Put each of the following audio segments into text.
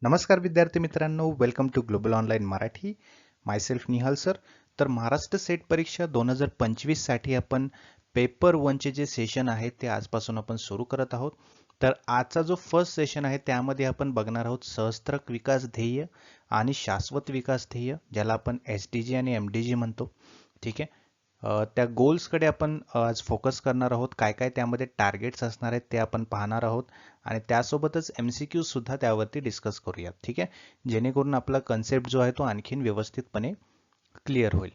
नमस्कार विद्यार्थी मित्रांनो, welcome to global online Marathi. Myself Nihal sir. तर महाराष्ट्र सेट परीक्षा 2025 साठी आपण पेपर वनचे जे सेशन आहे ते आजपासून आपण सुरू करत आहोत. तर आजचा जो फर्स्ट सेशन आहे त्यामध्ये आपण बघणार आहोत सहस्त्रक विकास ध्येय आणि शाश्वत विकास ध्येय, ज्याला आपण SDG आणि MDG म्हणतो. ठीक आहे. त्या गोल्सकडे आपण आज फोकस करणार आहोत. काय काय त्यामध्ये टार्गेट्स असणार आहेत ते आपण पाहणार आहोत आणि त्यासोबतच MCQ सुद्धा त्यावरती डिस्कस करूयात. ठीक आहे, जेणेकरून आपला कन्सेप्ट जो आहे तो आणखीन व्यवस्थितपणे क्लिअर होईल.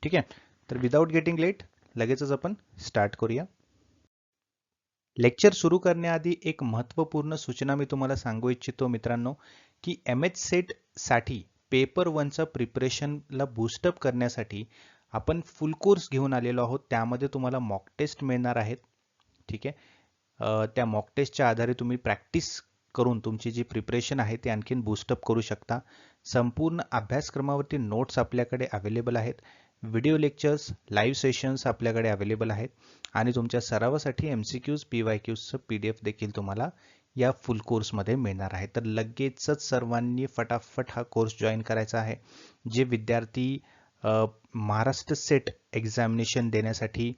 ठीक आहे, तर विदाऊट गेटिंग लेट लगेचच आपण स्टार्ट करूया. लेक्चर सुरू करण्याआधी एक महत्त्वपूर्ण सूचना मी तुम्हाला सांगू इच्छितो मित्रांनो, की MH सेट साठी पेपर वनचं प्रिपरेशनला बूस्टअप करण्यासाठी आपण फुल कोर्स घेऊन आलेलो आहोत. त्यामध्ये तुम्हाला मॉक टेस्ट मिळणार आहेत. ठीक आहे, त्या मॉक टेस्टच्या आधारे तुम्ही प्रॅक्टिस करून तुमची जी प्रिपरेशन आहे ती आणखीन बूस्टअप करू शकता. संपूर्ण अभ्यासक्रमावरती नोट्स आपल्याकडे अवेलेबल आहेत. व्हिडिओ लेक्चर्स, लाईव्ह सेशन्स आपल्याकडे अवेलेबल आहेत आणि तुमच्या सरावासाठी MCQs, PYQsचं PDF देखील तुम्हाला या फुल कोर्समध्ये मिळणार आहे. तर लगेचच सर्वांनी फटाफट हा कोर्स जॉईन करायचा आहे. जे विद्यार्थी महाराष्ट्र सेट एक्झामिनेशन देण्यासाठी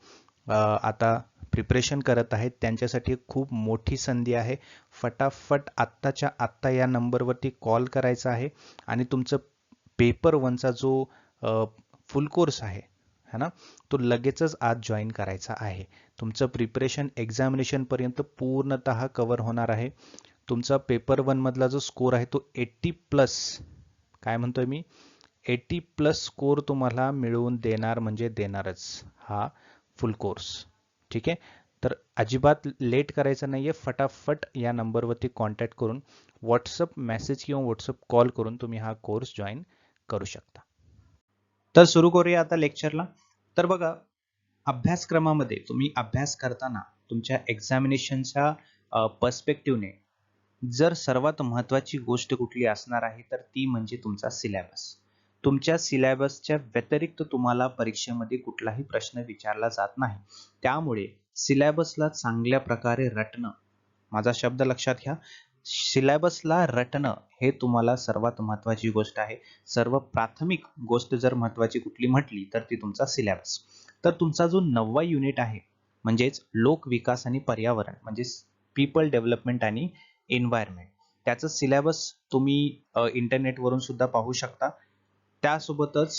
आता प्रिपरेशन करत आहेत त्यांच्यासाठी खूप मोठी संधी आहे. फटाफट आत्ताच्या आत्ता या नंबरवरती कॉल करायचा आहे आणि तुमचं पेपर वनचा जो फुल कोर्स आहे है ना, तो लगेचच आज जॉईन करायचा आहे. तुमचं प्रिपरेशन एक्झामिनेशनपर्यंत पूर्णतः कव्हर होणार आहे. तुमचा पेपर वन मधला जो स्कोर आहे तो 80+, काय म्हणतोय मी, 80+ स्कोर तुम्हाला मिळवून देणार म्हणजे देणारच हा फुल कोर्स. ठीक आहे, तर अजिबात लेट करायचं नाहीये. फटाफट या नंबरवरती कॉन्टॅक्ट करून व्हॉट्सअप मेसेज किंवा व्हॉट्सअप कॉल करून तुम्ही हा कोर्स जॉईन करू शकता. तर सुरू करूया आता लेक्चरला. तर बघा, अभ्यासक्रमामध्ये तुम्ही अभ्यास करताना तुमच्या एक्झामिनेशनच्या पर्स्पेक्टिव्हने जर सर्वात महत्त्वाची गोष्ट कुठली असणार आहे तर ती म्हणजे तुमचा सिलेबस. तुमच्या सिलेबसच्या व्यतिरिक्त तुम्हाला परीक्षेमध्ये कुठलाही प्रश्न विचारला जात नाही. त्यामुळे सिलेबसला चांगल्या प्रकारे रटणं, माझा शब्द लक्षात घ्या, सिलेबसला रटणं हे तुम्हाला सर्वात महत्त्वाची गोष्ट आहे. सर्व प्राथमिक गोष्ट जर महत्त्वाची कुठली म्हटली तर ती तुमचा सिलेबस. तर तुमचा जो 9वा युनिट आहे म्हणजेच लोक विकास आणि पर्यावरण, म्हणजे पीपल डेव्हलपमेंट आणि एन्व्हायरमेंट, त्याचं सिलेबस तुम्ही इंटरनेटवरून सुद्धा पाहू शकता. त्यासोबतच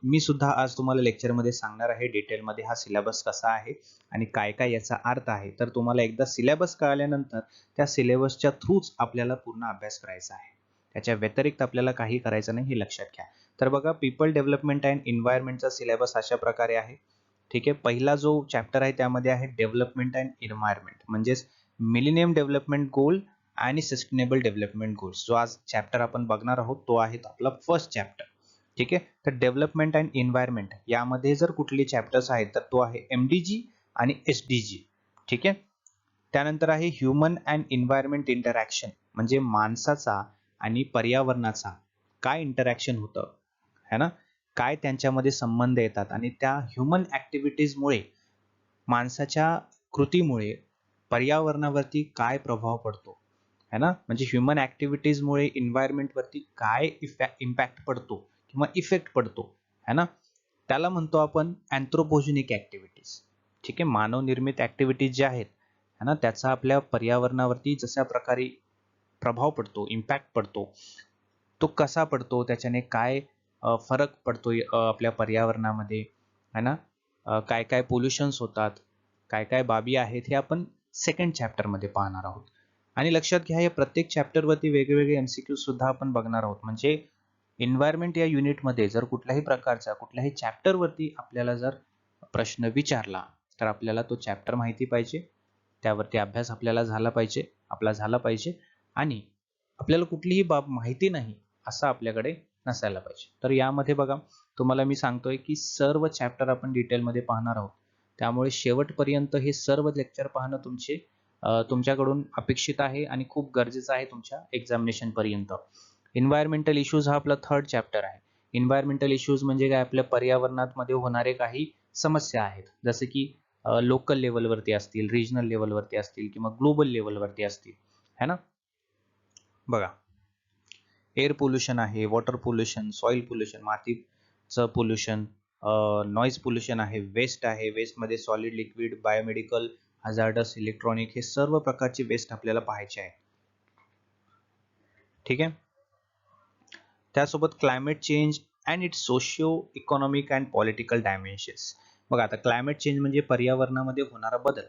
मी सुद्धा आज तुम्हाला लेक्चरमध्ये सांगणार आहे डिटेलमध्ये हा सिलेबस कसा आहे आणि काय काय याचा अर्थ आहे. तर तुम्हाला एकदा सिलेबस कळाल्यानंतर त्या सिलेबसच्या थ्रूच आपल्याला पूर्ण अभ्यास करायचा आहे. त्याच्या व्यतिरिक्त आपल्याला काही करायचं नाही, हे लक्षात घ्या. तर बघा, पीपल डेव्हलपमेंट अँड एन्व्हायरमेंटचा सिलेबस अशा प्रकारे आहे. ठीक आहे, पहिला जो चॅप्टर आहे त्यामध्ये आहे डेव्हलपमेंट अँड एन्व्हायरमेंट, म्हणजेच मिलेनियम डेव्हलपमेंट गोल आणि सस्टेनेबल डेव्हलपमेंट गोल्स. जो आज चॅप्टर आपण बघणार आहोत तो आहे आपला फर्स्ट चॅप्टर. ठीक आहे, तर डेव्हलपमेंट अँड एन्व्हायरमेंट यामध्ये जर कुठले चॅप्टर्स आहेत तर तो आहे MDG आणि SDG. ठीक आहे, त्यानंतर आहे ह्युमन अँड एन्व्हायरमेंट इंटरॅक्शन, म्हणजे माणसाचा आणि पर्यावरणाचा काय इंटरॅक्शन होतं है ना, काय त्यांच्यामध्ये संबंध येतात आणि त्या ह्युमन ऍक्टिव्हिटीजमुळे, माणसाच्या कृतीमुळे पर्यावरणावरती काय प्रभाव पडतो है ना, म्हणजे ह्युमन ऍक्टिव्हिटीजमुळे एन्व्हायरमेंटवरती काय इम्पॅक्ट पडतो किंवा इफेक्ट पडतो है ना, त्याला म्हणतो आपण अँथ्रोपोजेनिक ऍक्टिव्हिटीज. ठीक आहे, मानवनिर्मित ऍक्टिव्हिटीज ज्या आहेत है ना, त्याचा आपल्या पर्यावरणावरती जशा प्रकारे प्रभाव पडतो, इम्पॅक्ट पडतो, तो कसा पडतो, त्याच्याने काय फरक पडतो आपल्या पर्यावरणामध्ये है ना, काय काय पोल्युशन्स होतात, काय काय बाबी आहेत, हे आपण सेकंड चॅप्टरमध्ये पाहणार आहोत. आणि लक्षात घ्या, या प्रत्येक चॅप्टरवरती वेगवेगळे MCQ सुद्धा आपण बघणार आहोत. म्हणजे एन्व्हायरमेंट या युनिटमध्ये जर कुठल्याही प्रकारचा कुठल्याही चॅप्टरवरती आपल्याला जर प्रश्न विचारला तर आपल्याला तो चॅप्टर माहिती पाहिजे, त्यावरती अभ्यास आपल्याला झाला पाहिजे आणि आपल्याला कुठलीही बाब माहिती नाही असं आपल्याकडे नसायला पाहिजे. तर यामध्ये बघा, तुम्हाला मी सांगतोय की सर्व चॅप्टर आपण डिटेलमध्ये पाहणार आहोत. त्यामुळे शेवटपर्यंत हे सर्व लेक्चर पाहणं तुमच्याकडून अपेक्षित आहे आणि खूप गरजेचं आहे तुमच्या एक्झामिनेशन पर्यंत. एन्व्हायरमेंटल इश्यूज हा आपला थर्ड चॅप्टर आहे. एन्व्हायरमेंटल इश्यूज म्हणजे काय, आपल्या पर्यावरणामध्ये होणारे काही समस्या आहेत, जसे की लोकल लेवलवरती असतील, रिजनल लेवलवरती असतील किंवा ग्लोबल लेवलवरती असतील है ना. बघा, एअर पोल्युशन आहे, वॉटर पोल्युशन, सॉइल पोल्युशन, मातीचं पोल्युशन, नॉईज पोल्युशन आहे, वेस्ट आहे, वेस्टमध्ये solid, liquid, biomedical, hazardous, electronic, हे सर्व प्रकारचे वेस्ट आपल्याला पाहायचे आहे. ठीक आहे. त्यासोबत climate change and it's socio economic and political dimensions. बघा, आता क्लायमेट चेंज म्हणजे पर्यावरणामध्ये होणारा बदल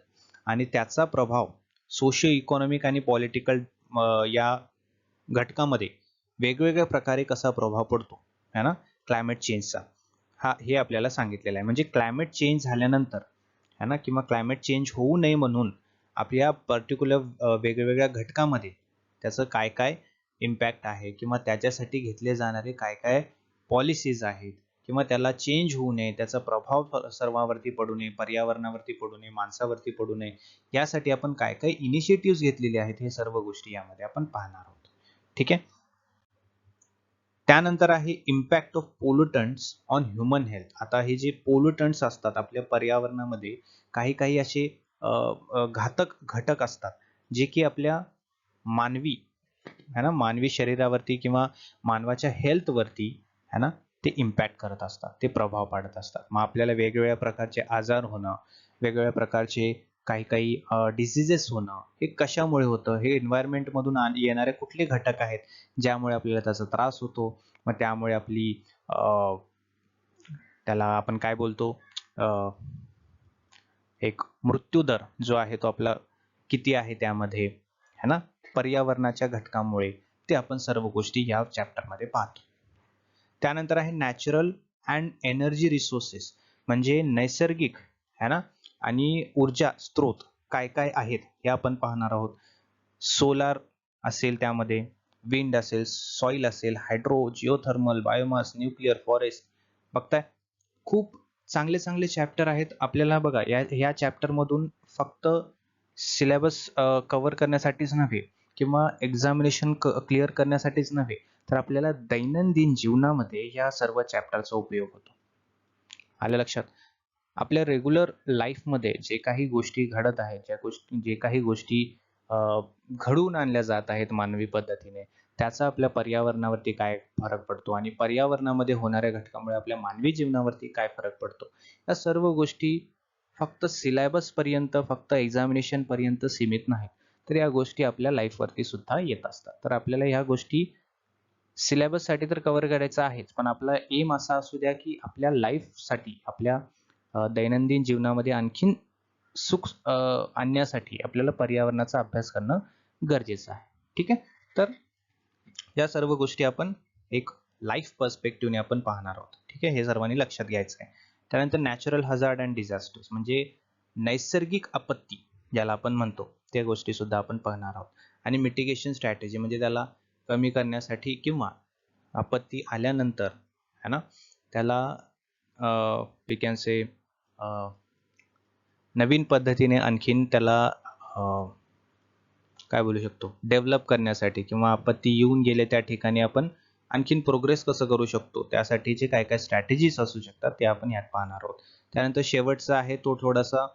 आणि त्याचा प्रभाव सोशिओ इकॉनॉमिक आणि पॉलिटिकल या घटकामध्ये वेगवेगळ्या प्रकारे कसा प्रभाव पडतो है ना क्लायमेट चेंजचा, हे आपल्याला सांगितलेलं आहे. म्हणजे क्लायमेट चेंज झाल्यानंतर है ना, किंवा क्लायमेट चेंज होऊ नये म्हणून आपल्या पर्टिक्युलर वेगवेगळ्या घटकामध्ये त्याचं काय काय इम्पॅक्ट आहे, किंवा त्याच्यासाठी घेतले जाणारे काय काय पॉलिसीज आहेत, किंवा त्याला चेंज होऊ नये, त्याचा प्रभाव सर्वांवरती पडू नये, पर्यावरणावरती पडू नये, माणसावरती पडू नये, यासाठी आपण काय काय इनिशिएटिव्ह घेतलेले आहेत, हे सर्व गोष्टी यामध्ये आपण पाहणार आहोत. ठीक आहे. त्यानंतर आहे impact of pollutants on human health. आता हे जे पोल्युटंट्स असतात आपल्या पर्यावरणामध्ये, काही काही असे घातक घटक असतात जे की आपल्या मानवी है ना, मानवी शरीरावरती किंवा मानवाच्या हेल्थवरती है ना ते इम्पॅक्ट करत असतात, ते प्रभाव पाडत असतात. मग आपल्याला वेगवेगळ्या प्रकारचे आजार होणं, वेगवेगळ्या प्रकारचे काही काही डिसिजेस होणं, हे कशामुळे होतं, हे एन्व्हायरमेंट मधून येणारे कुठले घटक आहेत ज्यामुळे आपल्याला त्याचा त्रास होतो. मग त्यामुळे आपली त्याला आपण काय बोलतो, एक मृत्यूदर जो आहे तो आपला किती आहे त्यामध्ये है ना, पर्यावरणाच्या घटकामुळे, ते आपण सर्व गोष्टी या चॅप्टर मध्ये पाहतो. त्यानंतर आहे नॅचरल अँड एनर्जी रिसोर्सेस, म्हणजे नैसर्गिक है ना आणि ऊर्जा स्त्रोत काय काय आहेत हे आपण पाहणार आहोत. सोलार असेल, त्यामध्ये विंड असेल, सॉइल असेल, hydro, geothermal, biomass, nuclear, forest. बघताय, खूप चांगले चांगले चॅप्टर आहेत आपल्याला. बघा, या चॅप्टर मधून फक्त सिलेबस कव्हर करण्यासाठीच नव्हे, किंवा एक्झामिनेशन क्लिअर करण्यासाठीच नव्हे, तर आपल्याला दैनंदिन जीवनामध्ये या सर्व चॅप्टरचा उपयोग होतो. आलं लक्षात? आपल्या रेग्युलर लाईफमध्ये जे काही गोष्टी घडत आहेत, जे काही गोष्टी घडवून आणल्या जात आहेत मानवी पद्धतीने, त्याचा आपल्या पर्यावरणावरती काय फरक पडतो, आणि पर्यावरणामध्ये होणाऱ्या घटकामुळे आपल्या मानवी जीवनावरती काय फरक पडतो, या सर्व गोष्टी फक्त सिलेबस पर्यंत, फक्त एक्झामिनेशन पर्यंत सीमित नाहीत, तर या गोष्टी आपल्या लाईफवरती सुद्धा येत असतात. तर आपल्याला ह्या गोष्टी सिलेबस साठी तर कव्हर करायचं आहेच, पण आपला एम असा असू द्या की आपल्या लाईफसाठी, आपल्या दैनंदिन जीवनामध्ये आणखीन सुख आणण्यासाठी आपल्याला पर्यावरणाचा अभ्यास करणं गरजेचं आहे. ठीक आहे. तर या सर्व गोष्टी आपण एक लाईफ पर्स्पेक्टिव्हने आपण पाहणार आहोत. ठीक आहे, हे सर्वांनी लक्षात घ्यायचं आहे. त्यानंतर नॅचरल हजार्ड अँड डिझास्टर्स, म्हणजे नैसर्गिक आपत्ती ज्याला आपण म्हणतो, त्या गोष्टी सुद्धा आपण पाहणार आहोत. आणि मिटिगेशन स्ट्रॅटेजी, म्हणजे त्याला कमी करण्यासाठी, किंवा आपत्ती आल्यानंतर है ना त्याला वी कॅन से नवीन पद्धतीने आणखीन त्याला काय बोलू शकतो, डेव्हलप करण्यासाठी, किंवा आपत्ती येऊन गेले त्या ठिकाणी आपण आणखीन प्रोग्रेस कसं करू शकतो, त्यासाठीचे काय काय स्ट्रॅटेजीज असू शकतात ते आपण यात पाहणार आहोत. त्यानंतर शेवटचा आहे तो थोडासा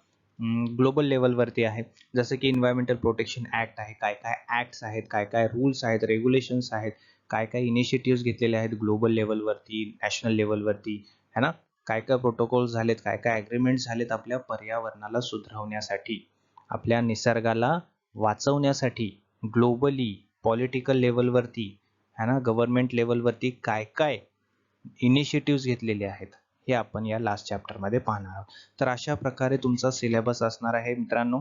ग्लोबल लेवलवरती आहे, जसं की एन्व्हायरमेंटल प्रोटेक्शन ऍक्ट आहे, काय काय ऍक्ट्स आहेत, काय काय रूल्स आहेत, रेग्युलेशन्स आहेत, काय काय इनिशिएटिव्ह घेतलेले आहेत ग्लोबल लेवलवरती, नॅशनल लेवलवरती है ना, काय काय प्रोटोकॉल झालेत, काय काय अग्रीमेंट झालेत आपल्या पर्यावरणाला सुधारवण्यासाठी, आपल्या निसर्गाला वाचवण्यासाठी, ग्लोबली पॉलिटिकल लेवलवरती है ना, गव्हर्नमेंट लेवलवरती काय काय इनिशिएटिव्ह घेतलेले आहेत, हे आपण या लास्ट चॅप्टर मध्ये पाहणार आहोत. तर अशा प्रकारे तुमचा सिलेबस असणार आहे मित्रांनो.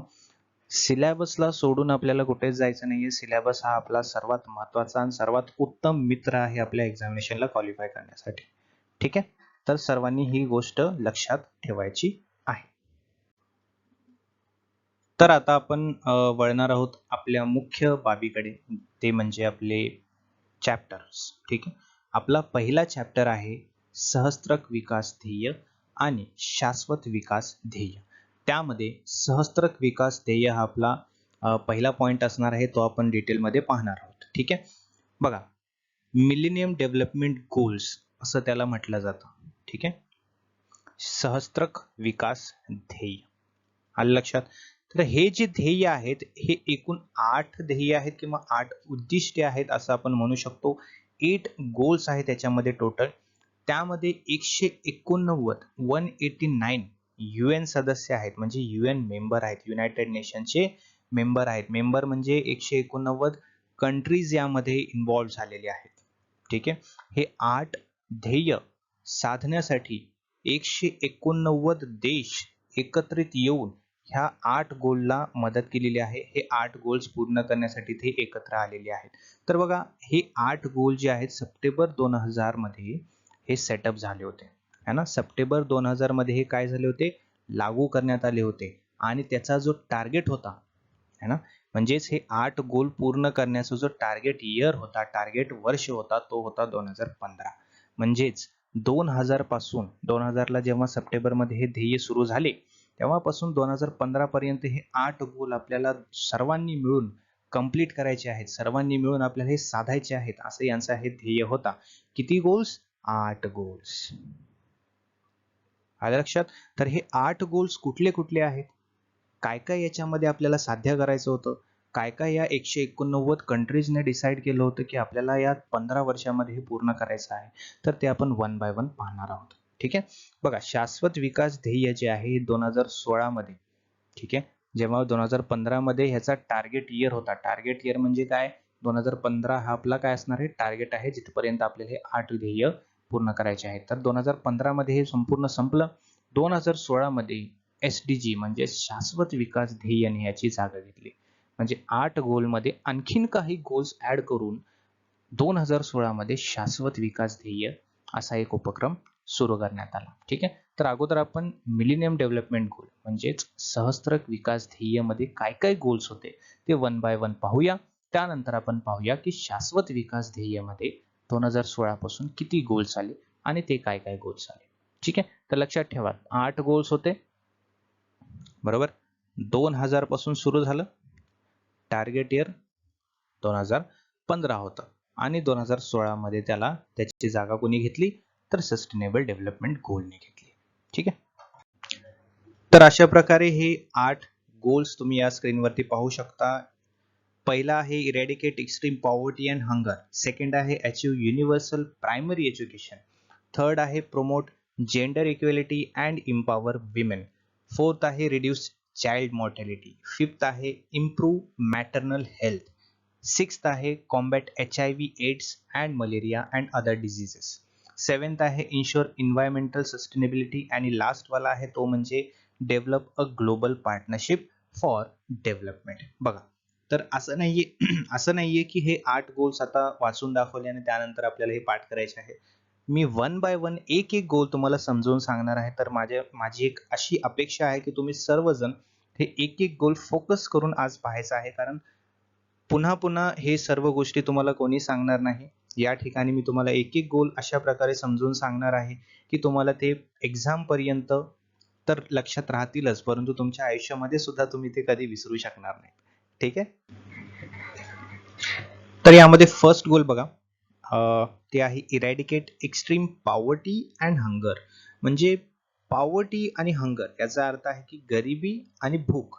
सिलेबसला सोडून आपल्याला कुठेच जायचं नाहीये. सिलेबस हा आपला सर्वात महत्वाचा आणि सर्वात उत्तम मित्र आहे आपल्या एक्झामिनेशनला क्वालिफाय करण्यासाठी. ठीक आहे, तर सर्वांनी ही गोष्ट लक्षात ठेवायची आहे. तर आता आपण वळणार आहोत आपल्या मुख्य बाबीकडे, ते म्हणजे आपले चॅप्टर्स. ठीक आहे, आपला पहिला चॅप्टर आहे सहस्त्रक विकास ध्येय आणि शाश्वत विकास ध्येय. त्यामध्ये सहस्त्रक विकास ध्येय हा आपला पहिला पॉइंट असणार आहे, तो आपण डिटेलमध्ये पाहणार आहोत. ठीक आहे, बघा, मिलेनियम डेव्हलपमेंट गोल्स असं त्याला म्हटलं जातं. ठीक आहे, सहस्त्रक विकास ध्येय, आलं लक्षात? तर हे जे ध्येय आहेत हे एकूण 8 ध्येय आहेत, किंवा 8 उद्दिष्टे आहेत असं आपण म्हणू शकतो. 8 गोल्स आहेत त्याच्यामध्ये टोटल. त्यामध्ये 189 UN सदस्य आहेत, म्हणजे UN मेंबर आहेत, युनायटेड नेशनचे मेंबर आहेत. मेंबर म्हणजे 189 कंट्रीज यामध्ये इन्व्हॉल्व झालेले आहेत. ठीक आहे. हे 8 ध्येय साधण्यासाठी 189 देश एकत्रित येऊन ह्या 8 गोलला मदत केलेली आहे. हे 8 गोल्स पूर्ण करण्यासाठी ते एकत्र आलेले आहेत. तर बघा, हे 8 गोल जे आहेत सप्टेंबर 2000 मध्ये हे सेटअप झाले होते, है ना. सप्टेंबर 2000 मध्ये हे काय झाले होते, लागू करण्यात आले होते. आणि त्याचा जो टार्गेट होता, है ना, म्हणजेच हे 8 गोल पूर्ण करण्याचा जो टार्गेट इयर होता, टार्गेट वर्ष होता, तो होता 2015. म्हणजेच 2000 पासून 2000 ला जेव्हा सप्टेंबर मध्ये हे ध्येय सुरू झाले, तेव्हापासून 2015 पर्यंत हे 8 गोल आपल्याला सर्वांनी मिळून कंप्लीट करायचे आहेत, सर्वांनी मिळून आपल्याला हे साधायचे आहेत, असं यांचा हे ध्येय होता. किती गोल्स? 8 गोल्स. आलं लक्षात? तर हे 8 गोल्स कुठले कुठले आहेत, काय काय याच्यामध्ये आपल्याला साध्य करायचं होतं, काय काय या 189 कंट्रीजने डिसाईड केलं होतं की आपल्याला या 15 वर्षामध्ये हे पूर्ण करायचं आहे, तर ते आपण वन बाय वन पाहणार आहोत. ठीक आहे. बघा, शाश्वत विकास ध्येय जे आहे 2016 मध्ये, ठीक आहे, जेव्हा 2015 मध्ये ह्याचा टार्गेट इयर होता. टार्गेट इयर म्हणजे काय, 2015 हा आपला काय असणार आहे, टार्गेट आहे, जिथपर्यंत आपल्याला हे 8 ध्येय पूर्ण करायचे आहेत. तर 2015 मध्ये हे संपूर्ण संपलं. 2016 मध्ये SDG म्हणजे शाश्वत विकास ध्येयाने याची जागा घेतली. म्हणजे 8 गोल मध्ये आणखीन काही गोल्स ऍड करून 2016 मध्ये शाश्वत विकास ध्येय असा एक उपक्रम सुरू करण्यात आला. ठीक आहे. तर अगोदर आपण मिलेनियम डेव्हलपमेंट गोल म्हणजेच सहस्त्रक विकास ध्येय मध्ये काय काय गोल्स होते ते वन बाय वन पाहूया. त्यानंतर आपण पाहूया की शाश्वत विकास ध्येय मध्ये 2016 पासून किती गोल्स आले आणि ते काय काय गोल्स आले. ठीक आहे. तर लक्षात ठेवा, 8 गोल्स होते, बरोबर. 2000 पासून सुरू झालं, टार्गेट इयर 2015 होतं आणि 2016 मध्ये त्याची जागा कोणी घेतली, तर सस्टेनेबल डेव्हलपमेंट गोलने घेतली. ठीक आहे. तर अशा प्रकारे हे 8 गोल्स तुम्ही या स्क्रीनवरती पाहू शकता. पहिला आहे eradicate extreme poverty and hunger, second आहे achieve universal primary education, third आहे promote gender equality and empower women, fourth आहे रिड्यूस चाइल्ड मॉर्टॅलिटी, फिफ्थ आहे इम्प्रूव्ह मॅटर्नल हेल्थ, सिक्स्थ आहे combat HIV AIDS and malaria and other diseases, seventh आहे ensure environmental sustainability आणि last वाला आहे तो म्हणजे develop a global partnership for development. बघा, तर असं नाहीये की हे 8 गोल्स आता वाचून दाखवले आणि त्यानंतर आपल्याला हे पाठ करायचे आहे. मी वन बाय वन एक एक गोल तुम्हाला समजावून सांगणार आहे. तर माझी एक अशी अपेक्षा आहे की तुम्ही सर्वजण हे एक एक गोल फोकस करून आज पाहायचं आहे, कारण पुन्हा पुन्हा हे सर्व गोष्टी तुम्हाला कोणी सांगणार नाही. या ठिकाणी मी तुम्हाला एक एक गोल अशा प्रकारे समजून सांगणार आहे की तुम्हाला ते एक्झाम पर्यंत तर लक्षात राहतीलच, परंतु तुमच्या आयुष्यामध्ये सुद्धा तुम्ही ते कधी विसरू शकणार नाही. ठीक आहे. तर यामध्ये फर्स्ट गोल बघा, ते आहे eradicate extreme poverty and hunger. म्हणजे पॉवर्टी आणि हंगर याचा अर्थ आहे की गरिबी आणि भूक,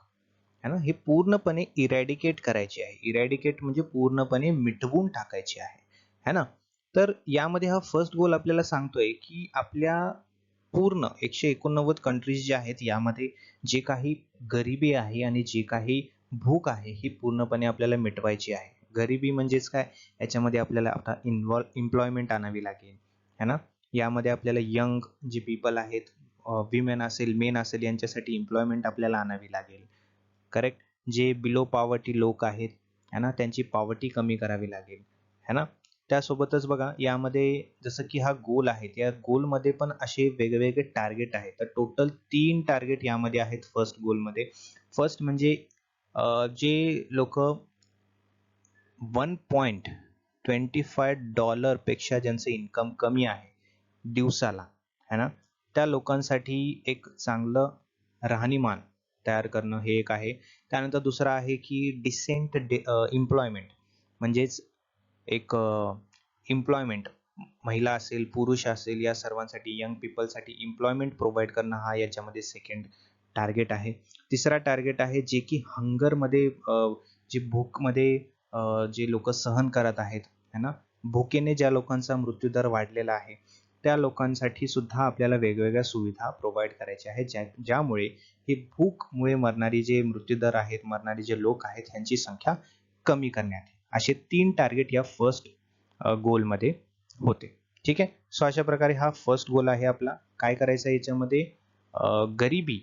है ना, हे पूर्णपणे इरॅडिकेट करायचे आहे. इरॅडिकेट म्हणजे पूर्णपणे मिटवून टाकायचे आहे, है ना. तर यामध्ये हा फर्स्ट गोल आपल्याला सांगतोय की आपल्या पूर्ण 189 कंट्रीज जे आहेत यामध्ये जे काही गरिबी आहे आणि जे काही भूक आहे ही पूर्णपणे आपल्याला मिटवायची आहे. गरिबी म्हणजेच काय, याच्यामध्ये आपल्याला आता एम्प्लॉयमेंट आणावी लागेल, है ना. यामध्ये आपल्याला यंग जे पीपल आहेत, विमेन असेल, मेन असेल, यांच्यासाठी एम्प्लॉयमेंट आपल्याला आणावी लागेल. करेक्ट. जे बिलो पॉवर्टी लोक आहेत, है ना, त्यांची पॉवर्टी कमी करावी लागेल, है ना. त्यासोबतच बघा, यामध्ये जसं की हा गोल आहे, त्या गोलमध्ये पण असे वेगवेगळे टार्गेट आहेत. तर टोटल 3 टार्गेट यामध्ये आहेत फर्स्ट गोलमध्ये. फर्स्ट म्हणजे जे लोक $1.25 पेक्षा ज्यांचं इन्कम कमी आहे दिवसाला, है ना, त्या लोकांसाठी एक चांगलं राहणीमान तयार करणं हे एक आहे. त्यानंतर दुसरं आहे की डिसेंट एम्प्लॉयमेंट, म्हणजेच एक एम्प्लॉयमेंट, महिला असेल, पुरुष असेल, या सर्वांसाठी, यंग पीपलसाठी एम्प्लॉयमेंट प्रोव्हाइड करणं हा याच्यामध्ये सेकंड टार्गेट आहे. तिसरा टार्गेट आहे जे की हंगरमध्ये, जे भूकमध्ये जे लोक सहन करत आहेत, है ना, भुकेने ज्या लोकांचा मृत्यूदर वाढलेला आहे त्या लोकांसाठी सुद्धा आपल्याला वेगवेगळ्या सुविधा प्रोव्हाइड करायच्या आहेत, ज्यामुळे ही भूकमुळे मरणारी जे मृत्यूदर आहेत, मरणारे जे लोक आहेत यांची संख्या कमी करण्यात येईल. असे 3 टार्गेट या फर्स्ट गोल मध्ये होते. ठीक आहे. सो अशा प्रकारे हा फर्स्ट गोल आहे आपला. काय करायचं आहे याच्यामध्ये, गरिबी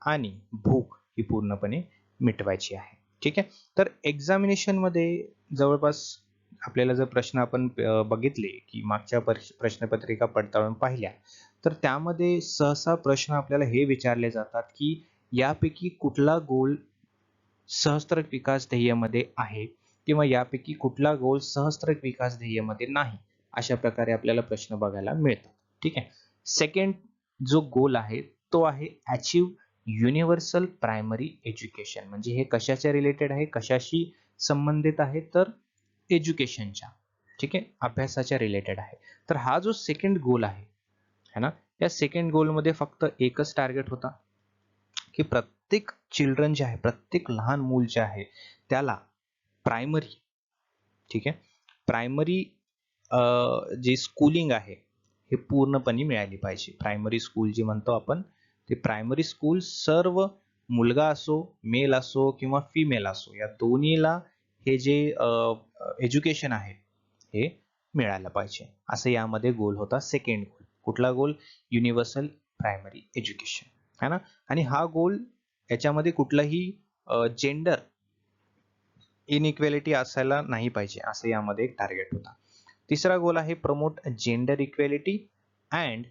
आणि भूक ही पूर्णपणे मिटवायची आहे. ठीक आहे. तर एक्झामिनेशन मध्ये जवळपास आपल्याला जर प्रश्न आपण बघितले की मागच्या प्रश्नपत्रिका पडताळून पाहिल्या तर त्यामध्ये सहसा प्रश्न आपल्याला हे विचारले जातात की यापैकी कुठला गोल सहस्त्रक विकास ध्येयामध्ये आहे किंवा यापैकी कुठला गोल सहस्त्रक विकास ध्येयामध्ये नाही, अशा प्रकारे आपल्याला प्रश्न बघायला मिळतात. ठीक आहे. सेकंड जो गोल आहे तो आहे अचीव युनिव्हर्सल प्रायमरी एज्युकेशन. म्हणजे हे कशाच्या रिलेटेड आहे, कशाशी संबंधित आहे, तर एज्युकेशनच्या, ठीक आहे, अभ्यासाच्या रिलेटेड आहे. तर हा जो सेकंड गोल आहे है ना, या सेकंड गोल मध्ये फक्त एकच टार्गेट होता की प्रत्येक चिल्ड्रन जे आहे, प्रत्येक लहान मूल जे आहे त्याला प्रायमरी, ठीक आहे, प्रायमरी जी स्कूलिंग आहे हे पूर्णपणे मिळाली पाहिजे. प्रायमरी स्कूल जी म्हणतो आपण ते प्रायमरी स्कूल सर्व मुलगा असो, मेल असो किंवा फिमेल असो, या दोन्हीला हे जे एज्युकेशन आहे हे मिळालं पाहिजे, असं यामध्ये गोल होता. सेकंड गोल कुठला गोल, युनिव्हर्सल प्रायमरी एज्युकेशन है ना. आणि हा गोल याच्यामध्ये कुठलाही जेंडर इनइक्वेलिटी असायला नाही पाहिजे, असं यामध्ये एक टार्गेट होता. तिसरा गोल आहे promote gender equality and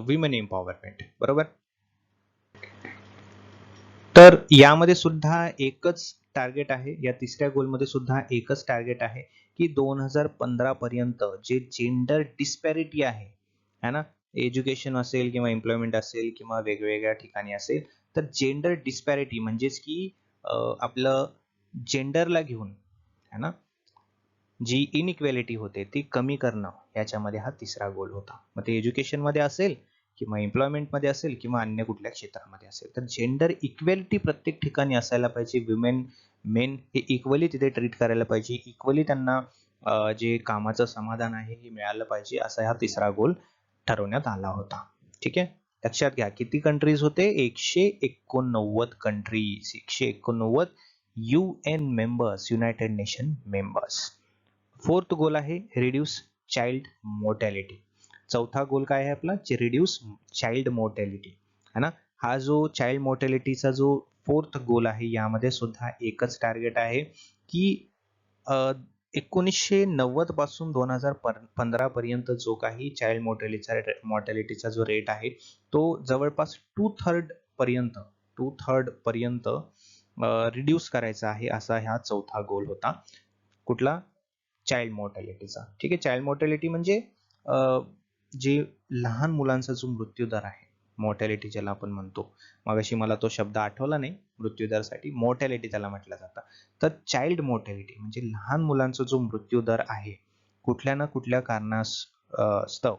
women empowerment. बरोबर. तर यामध्ये सुद्धा एकच टार्गेट आहे, या तिसऱ्या गोलमध्ये सुद्धा एकच टार्गेट आहे की 2015 पर्यंत जे जेंडर डिस्पॅरिटी आहे है ना, एज्युकेशन असेल किंवा एम्प्लॉयमेंट असेल किंवा वेगवेगळ्या ठिकाणी असेल, तर जेंडर डिस्पॅरिटी म्हणजेच की आपलं जेंडरला घेऊन है ना जी इनइक्वेलिटी होते ती कमी करणं, याच्यामध्ये हा तिसरा गोल होता. मग ते एज्युकेशन मध्ये असेल किंवा एम्प्लॉयमेंट मध्ये असेल किंवा अन्य कुठल्या क्षेत्रामध्ये असेल, तर जेंडर इक्वेलिटी प्रत्येक ठिकाणी असायला पाहिजे. विमेन मेन हे इक्वली तिथे ट्रीट करायला पाहिजे, इक्वली त्यांना जे कामाचं समाधान आहे हे मिळालं पाहिजे, असा हा तिसरा गोल ठरवण्यात आला होता. ठीक आहे. लक्षात घ्या किती कंट्रीज होते, 189 countries, 189 UN members, united nation members. Fourth goal आहे रिड्यूस चाइल्ड मोर्टॅलिटी. चौथा गोल काय आहे आपला, रिड्यूस चाइल्ड मोर्टॅलिटी है ना. हा जो चाइल्ड मोर्टॅलिटीचा जो फोर्थ गोल आहे यामध्ये सुद्धा एकच टार्गेट आहे की 1990 पासून 2015 पर्यंत जो काही चाइल्ड मोर्टॅलिटीचा जो रेट आहे तो जवळपास टू थर्ड पर्यंत रिड्यूस करायचा आहे, असा हा चौथा गोल होता. कुठला, चाइल्ड मोर्टॅलिटीचा. ठीक आहे. चाइल्ड मोर्टॅलिटी म्हणजे जे लहान मुलांचा जो मृत्यूदर आहे, मोर्टॅलिटी ज्याला आपण म्हणतो, मगाशी मला तो शब्द आठवला नाही, मृत्यूदरासाठी मोर्टॅलिटी त्याला म्हटलं जातं. तर चाइल्ड मोर्टॅलिटी म्हणजे लहान मुलांचा जो मृत्यूदर आहे कुठल्या ना कुठल्या कारणास्तव,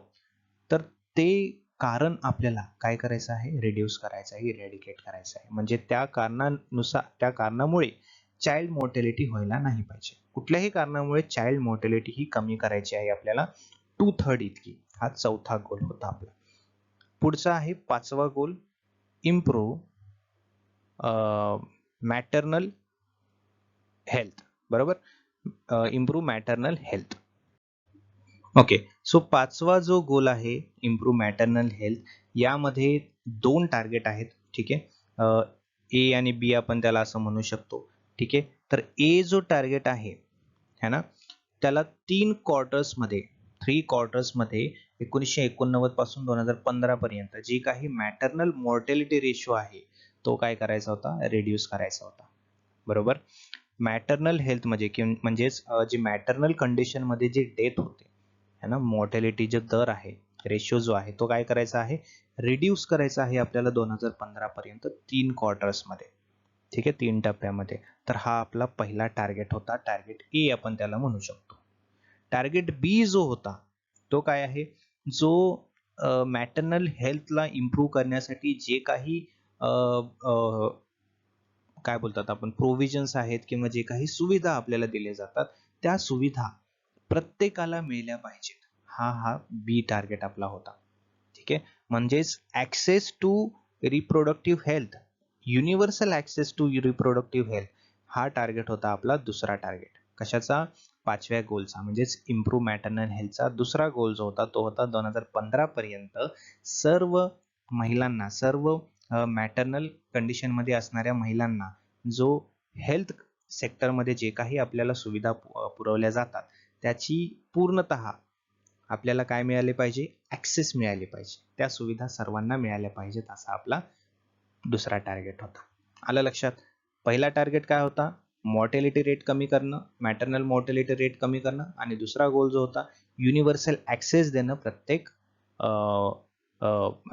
तर ते कारण आपल्याला काय करायचं आहे, रिड्यूस करायचं आहे, इरॅडिकेट करायचं आहे. म्हणजे त्या कारणानुसार, त्या कारणामुळे चाइल्ड मोर्टॅलिटी व्हायला नाही पाहिजे. कुठल्याही कारणामुळे चाइल्ड मोर्टॅलिटी ही कमी करायची आहे आपल्याला, 2/3 इतकी. हा चौथा गोल होता आपला. पुढचा आहे पाचवा गोल, इम्प्रूव्ह मॅटर्नल हेल्थ. बरोबर. Improve maternal health. Okay. So पाचवा जो गोल आहे इम्प्रूव्ह मॅटर्नल हेल्थ, यामध्ये दोन टार्गेट आहेत. ठीक आहे. ए आणि बी आपण त्याला असं म्हणू शकतो. ठीक आहे. तर ए जो टार्गेट आहे है ना, त्याला 3 क्वार्टर्स मध्ये 1989 पासून 2015 पर्यंत जी काही मॅटर्नल मॉर्टॅलिटी रेशो आहे तो काय करायचा होता, रिड्यूस करायचा होता. बरोबर. मॅटर्नल हेल्थ म्हणजेच जे मॅटर्नल कंडिशन मध्ये जे डेथ होते है ना, मॉर्टॅलिटी जो दर आहे, रेशो जो आहे तो काय करायचा आहे, रिड्यूस करायचा आहे आपल्याला 2015 पर्यंत 3 क्वार्टर्स मध्ये. ठीक आहे, 3 टप्प्यामध्ये. तर हा आपला पहिला टार्गेट होता, टार्गेट ए आपण त्याला म्हणू शकतो. टार्गेट बी जो होता तो काय आहे, जो मॅटर्नल हेल्थला इम्प्रूव्ह करण्यासाठी जे काही काय बोलतात आपण प्रोव्हिजन्स आहेत किंवा जे काही सुविधा आपल्याला दिल्या जातात, त्या सुविधा प्रत्येकाला मिळाल्या पाहिजेत. हा बी टार्गेट आपला होता. ठीक आहे, म्हणजेच access to reproductive health, universal access to reproductive health हा टार्गेट होता आपला दुसरा टार्गेट. कशाचा? 5व्या गोलचा, म्हणजेच इम्प्रूव्ह मॅटर्नल हेल्थचा दुसरा गोल जो होता तो होता 2015 पर्यंत सर्व महिलांना, सर्व मॅटर्नल कंडिशन मध्ये असणाऱ्या महिलांना जो हेल्थ सेक्टरमध्ये जे काही आपल्याला सुविधा पुरवल्या जातात त्याची पूर्णतः आपल्याला काय मिळाले पाहिजे? ऍक्सेस मिळाले पाहिजे, त्या सुविधा सर्वांना मिळाल्या पाहिजेत, असा आपला दुसरा टार्गेट होता. आलं लक्षात? पहिला टार्गेट काय होता? मॉर्टॅलिटी रेट कमी करणं, मॅटर्नल मॉर्टॅलिटी रेट कमी करणं, आणि दुसरा गोल जो होता युनिव्हर्सल ऍक्सेस देणं प्रत्येक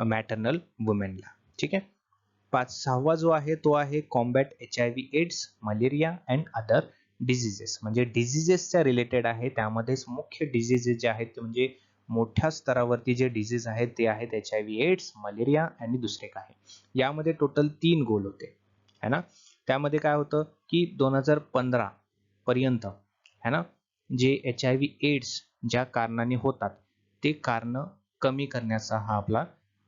मॅटर्नल वुमेनला. ठीक आहे. सहावा जो आहे तो आहे combat HIV AIDS, malaria and other diseases. म्हणजे डिझिजेसच्या रिलेटेड आहे, त्यामध्येच मुख्य डिझिजेस जे आहेत ते म्हणजे मोठ्या स्तरावरती जे डिझीज आहेत ते आहेत HIV एड्स, मलेरिया आणि दुसरे काही. यामध्ये टोटल 3 गोल होते है ना. त्यामध्ये काय होतं की 2015 पर्यंत है ना, जे HIV एड्स ज्या कारणाने होतात ते कारण कमी करण्याचा हा आपला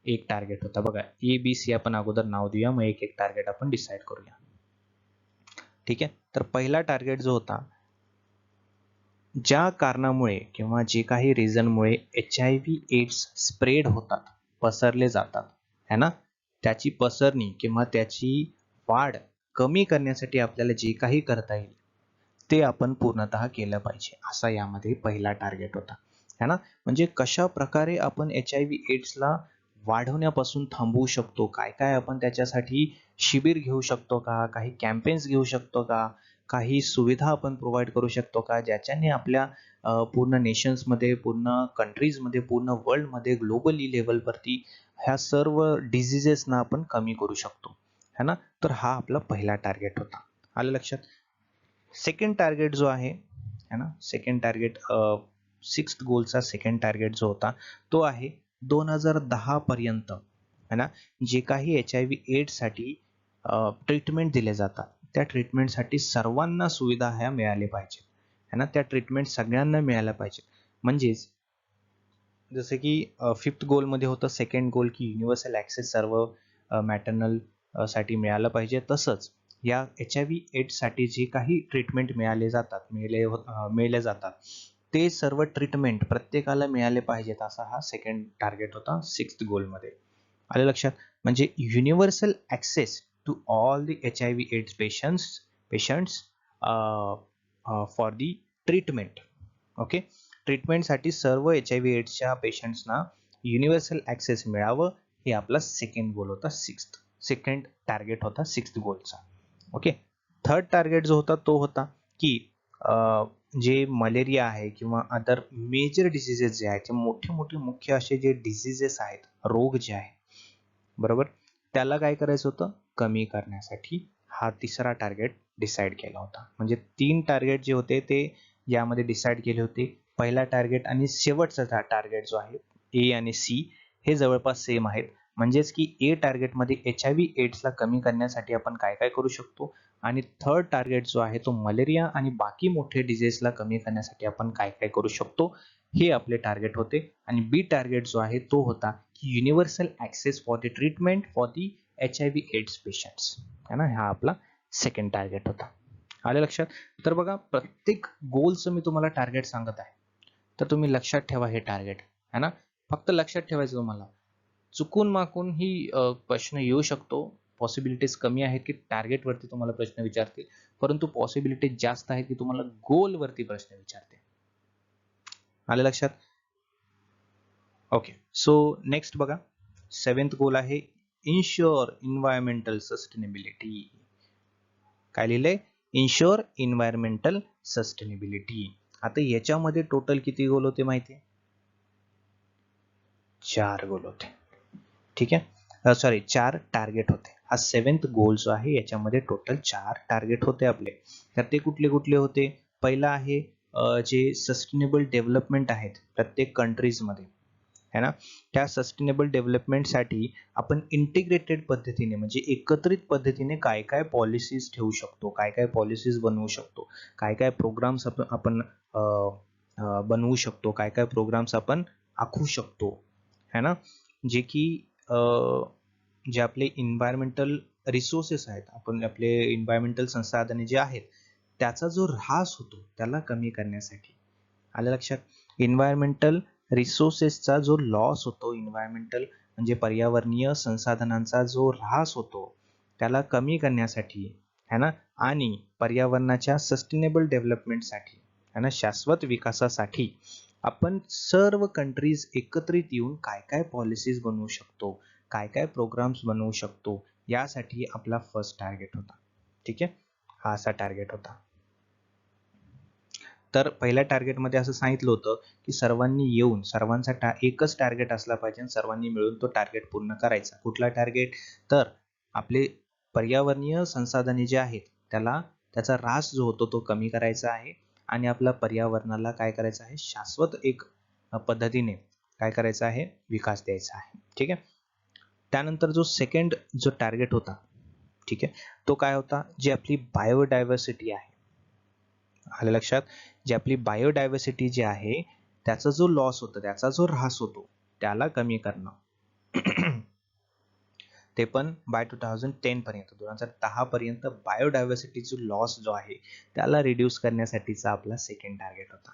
एक टार्गेट होता. बघा ABC आपण अगोदर नाव देऊया, मग एक एक टार्गेट आपण डिसाईड करूया. ठीक आहे. तर पहिला टार्गेट जो होता, ज्या कारणामुळे किंवा जे काही रिझनमुळे HIV एड्स स्प्रेड होतात, पसरले जातात है ना, त्याची पसरणी किंवा त्याची वाढ कमी करण्यासाठी आपल्याला जे काही करता येईल ते आपण पूर्णतः केलं पाहिजे, असा यामध्ये पहिला टार्गेट होता है ना. म्हणजे कशा प्रकारे आपण HIV एड्सला वाढवण्यापासून थांबवू शकतो, काय काय आपण त्याच्यासाठी शिबिर घेऊ शकतो का, काही कॅम्पेन्स घेऊ शकतो का, काही सुविधा आपण प्रोव्हाइड करू शकतो का, ज्याच्याने आपल्या पूर्ण नेशन्समध्ये, पूर्ण कंट्रीजमध्ये, पूर्ण वर्ल्डमध्ये, ग्लोबली लेवलवरती ह्या सर्व डिझिजेसना आपण कमी करू शकतो है ना. तर हा आपला पहिला टार्गेट होता. आलं लक्षात? सेकंड टार्गेट जो आहे है ना, सेकंड टार्गेट 6th गोलचा सेकंड टार्गेट जो होता तो आहे 2010 पर्यंत है ना, जे काही HIV एड्स साठी ट्रीटमेंट दिले जातात त्या ट्रीटमेंटसाठी सर्वांना सुविधा ह्या मिळाल्या पाहिजेत है ना, त्या ट्रीटमेंट सगळ्यांना मिळाल्या पाहिजेत. म्हणजेच जसं की 5th गोल मध्ये होतं सेकंड गोल की युनिव्हर्सल ऍक्सेस सर्व मॅटर्नल साठी मिळालं पाहिजे, तसंच या HIV एड्स साठी जे काही ट्रीटमेंट मिळाले जातात ते सर्व ट्रीटमेंट प्रत्येकाला मिळाले पाहिजेत, असा हा सेकंड टार्गेट होता 6th गोल मध्ये. आलं लक्षात? म्हणजे universal access to all the HIV AIDS patients for the treatment. Okay, ट्रीटमेंटसाठी सर्व HIV एड्सच्या पेशंट्सना युनिव्हर्सल ऍक्सेस मिळावं, हे आपला सेकंड गोल होता, सेकंड टार्गेट होता 6th गोलचा. ओके. थर्ड टार्गेट जो होता तो होता की जे मलेरिया आहे किंवा अदर मेजर डिसीजेस जे आहेत, मुख्य असे जे डिसीजेस आहेत, रोग जे आहेत बरोबर, त्याला काय करायचं होतं? कमी करण्यासाठी हा तिसरा टार्गेट डिसाईड केला होता. म्हणजे 3 टार्गेट जे होते ते यामध्ये डिसाईड केले होते. पहिला टार्गेट आणि शेवटचा टार्गेट जो आहे A आणि C हे जवळपास सेम आहेत. म्हणजेच की A टार्गेटमध्ये HIV एड्सला कमी करण्यासाठी आपण काय काय करू शकतो, आणि थर्ड टार्गेट जो आहे तो मलेरिया आणि बाकी मोठे डिझीजला कमी करण्यासाठी आपण काय काय करू शकतो, हे आपले टार्गेट होते. आणि बी टार्गेट जो आहे तो होता की universal access for the treatment for the HIV AIDS patients है ना, हा आपला सेकंड टार्गेट होता. आले लक्षात? तर बघा प्रत्येक गोलचं मी तुम्हाला टार्गेट सांगत आहे, तर तुम्ही लक्षात ठेवा हे टार्गेट है ना, फक्त लक्षात ठेवायचं तुम्हाला. चुकून माकून ही प्रश्न येऊ शकतो, पॉसिबिलिटीज कमी आहेत की टार्गेट वरती तुम्हाला प्रश्न विचारतील, परंतु पॉसिबिलिटीज जास्त आहेत की तुम्हाला गोल वरती प्रश्न विचारतील. आले लक्षात? ओके, सो नेक्स्ट बघा 7th गोल आहे इन्श्योर एन्व्हायरमेंटल सस्टेनेबिलिटी. काय लिहिलंय? Ensure environmental sustainability. आता याच्यामध्ये टोटल किती गोल होते माहिती आहे? 4 गोल होते. ठीक आहे, सॉरी 4 टार्गेट होते. हा 7th गोल जो आहे याच्यामध्ये टोटल 4 टार्गेट होते आपले. तर ते कुठले कुठले होते? पहिला आहे जे सस्टेनेबल डेव्हलपमेंट आहेत प्रत्येक कंट्रीजमध्ये है ना, त्या सस्टेनेबल डेव्हलपमेंटसाठी आपण इंटिग्रेटेड पद्धतीने म्हणजे एकत्रित पद्धतीने काय काय पॉलिसीज ठेवू शकतो, काय काय पॉलिसीज बनवू शकतो, काय काय प्रोग्राम्स आपण बनवू शकतो, काय काय प्रोग्राम्स आपण आखू शकतो, है ना. जे की जे आपले इन्व्हायरमेंटल रिसोर्सेस आहेत, आपण आपले इन्व्हायरमेंटल संसाधने जे आहेत त्याचा जो ऱ्हास होतो त्याला कमी करण्यासाठी. आलं लक्षात. इन्व्हायरमेंटल रिसोर्सेसचा जो लॉस होतो, इन्व्हायरमेंटल म्हणजे पर्यावरणीय संसाधनांचा जो ऱ्हास होतो त्याला कमी करण्यासाठी, है ना, आणि पर्यावरणाच्या सस्टेनेबल डेव्हलपमेंटसाठी, है ना, शाश्वत विकासासाठी आपण सर्व कंट्रीज एकत्रित येऊन काय काय पॉलिसीज बनवू शकतो, काय काय प्रोग्राम्स बनवू शकतो, यासाठी आपला फर्स्ट टार्गेट होता. ठीक आहे, हा असा टार्गेट होता. तर पहिल्या टार्गेटमध्ये असं सांगितलं होतं की सर्वांनी येऊन सर्वांचा एकच टार्गेट असला पाहिजे आणि सर्वांनी मिळून तो टार्गेट पूर्ण करायचा. कुठला टार्गेट? तर आपले पर्यावरणीय संसाधने जे आहेत त्याचा ऱ्हास जो होतो तो कमी करायचा आहे आणि आपल्या पर्यावरणाला काय करायचं आहे, शाश्वत एक पद्धतीने काय करायचं आहे, विकास द्यायचा आहे. ठीक आहे. त्यानंतर जो सेकंड जो टार्गेट होता, ठीक आहे, तो काय होता, जी आपली बायोडायव्हर्सिटी आहे. आलं लक्षात. जी आपली बायोडायव्हर्सिटी जी आहे त्याचा जो लॉस होतो, त्याचा जो ऱ्हास होतो त्याला कमी करणं. ते पण बाय 2010 पर्यंत, 2010 पर्यंत बायोडायव्हर्सिटीचा लॉस जो आहे त्याला रिड्यूस करण्यासाठीचा आपला सेकंड टार्गेट होता.